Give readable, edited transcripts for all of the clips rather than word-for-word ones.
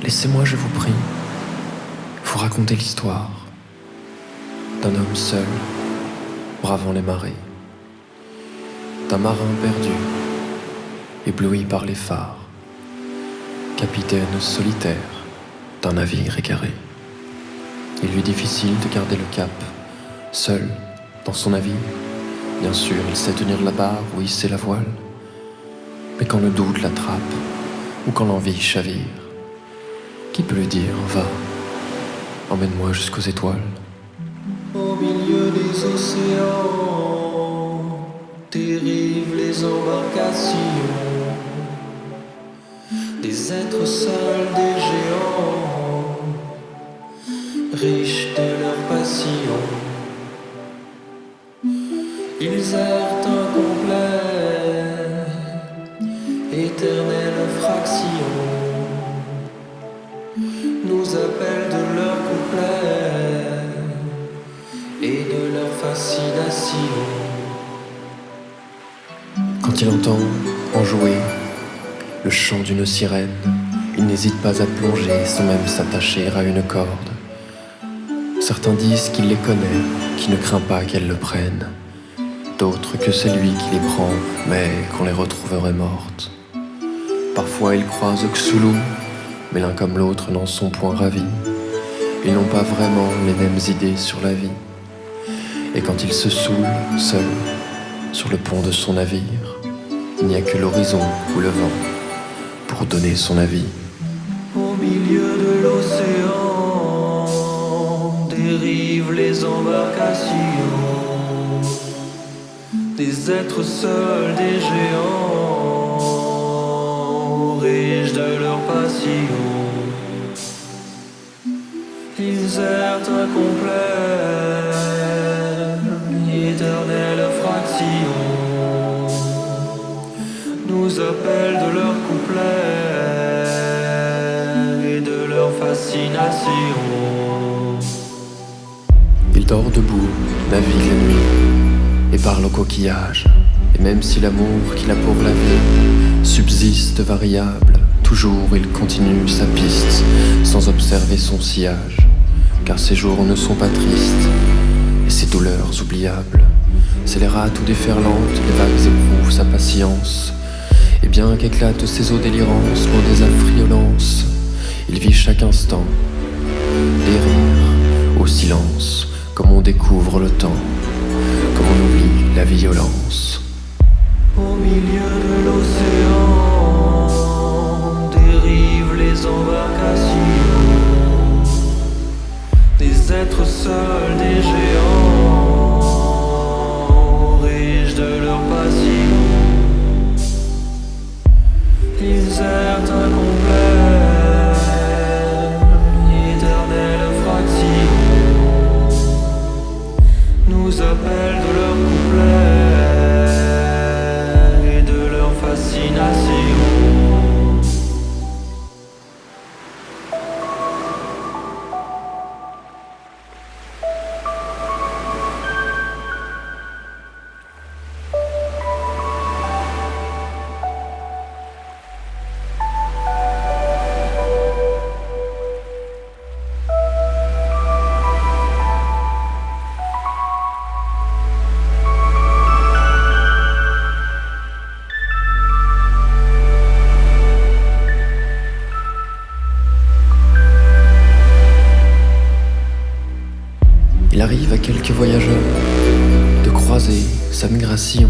Laissez-moi, je vous prie, vous raconter l'histoire d'un homme seul, bravant les marées, d'un marin perdu, ébloui par les phares, capitaine solitaire d'un navire égaré. Il lui est difficile de garder le cap, seul dans son navire. Bien sûr, il sait tenir la barre ou hisser la voile, mais quand le doute l'attrape ou quand l'envie chavire, qui peut lui dire « Va, emmène-moi jusqu'aux étoiles ». Au milieu des océans dérivent les embarcations, des êtres seuls, des géants, riches de leur passion. Ils errent incomplets, éternelle fraction, nous appellent de leur couplet et de leur fascination. Quand il entend enjouer le chant d'une sirène, il n'hésite pas à plonger sans même s'attacher à une corde. Certains disent qu'il les connaît, qu'il ne craint pas qu'elles le prennent. D'autres que c'est lui qui les prend, mais qu'on les retrouverait mortes. Parfois ils croisent Cthulhu, mais l'un comme l'autre n'en sont point ravis. Ils n'ont pas vraiment les mêmes idées sur la vie. Et quand il se saoule, seul, sur le pont de son navire, il n'y a que l'horizon ou le vent pour donner son avis. Au milieu de l'océan dérivent les embarcations, des êtres seuls, des géants, riches de leur passion. Ils errent incomplets, éternelle fraction, nous appellent de leur couplet et de leur fascination. Il dort debout, navigue la nuit et parle aux coquillages. Et même si l'amour qu'il a pour la vie subsiste variable, toujours il continue sa piste sans observer son sillage. Car ses jours ne sont pas tristes et ses douleurs oubliables. Scélérate ou déferlante, les vagues éprouvent sa patience. Et bien qu'éclatent ses eaux délirances, loin des affriolences, il vit chaque instant des rires au silence, comme on découvre le temps, comme on oublie la violence. Au milieu de l'océan dérivent les embarcations, des êtres seuls, des géants, riches de leur passion. Ils errent incomplets, éternelle fraction, nous appellent de leur couplet et de leur fascination. Il arrive à quelques voyageurs de croiser sa migration,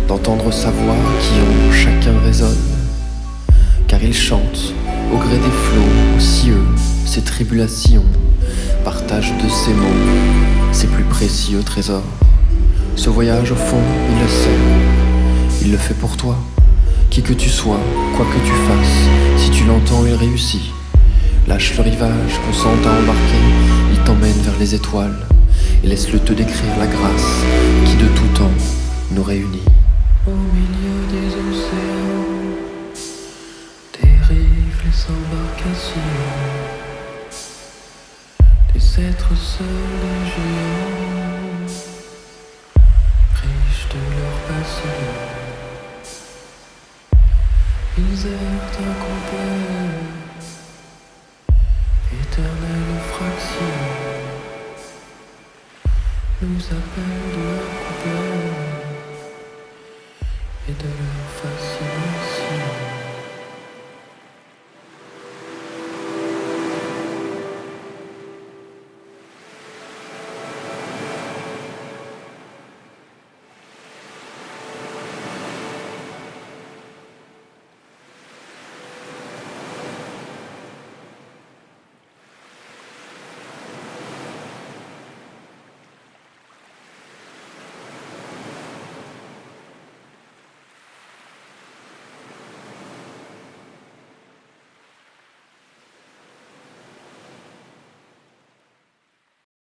d'entendre sa voix qui en chacun résonne. Car il chante au gré des flots, aussi eux, ses tribulations, partage de ses mots, ses plus précieux trésors. Ce voyage au fond, il le sait, il le fait pour toi, qui que tu sois, quoi que tu fasses, si tu l'entends, il réussit. Lâche le rivage, consente à embarquer, il t'emmène vers les étoiles et laisse-le te décrire la grâce qui de tout temps nous réunit. Au milieu des océans dérivent les embarcations, des êtres seuls, des géants, riches de leur passion. Ils errent incomplets, éternelle fraction nous appelle de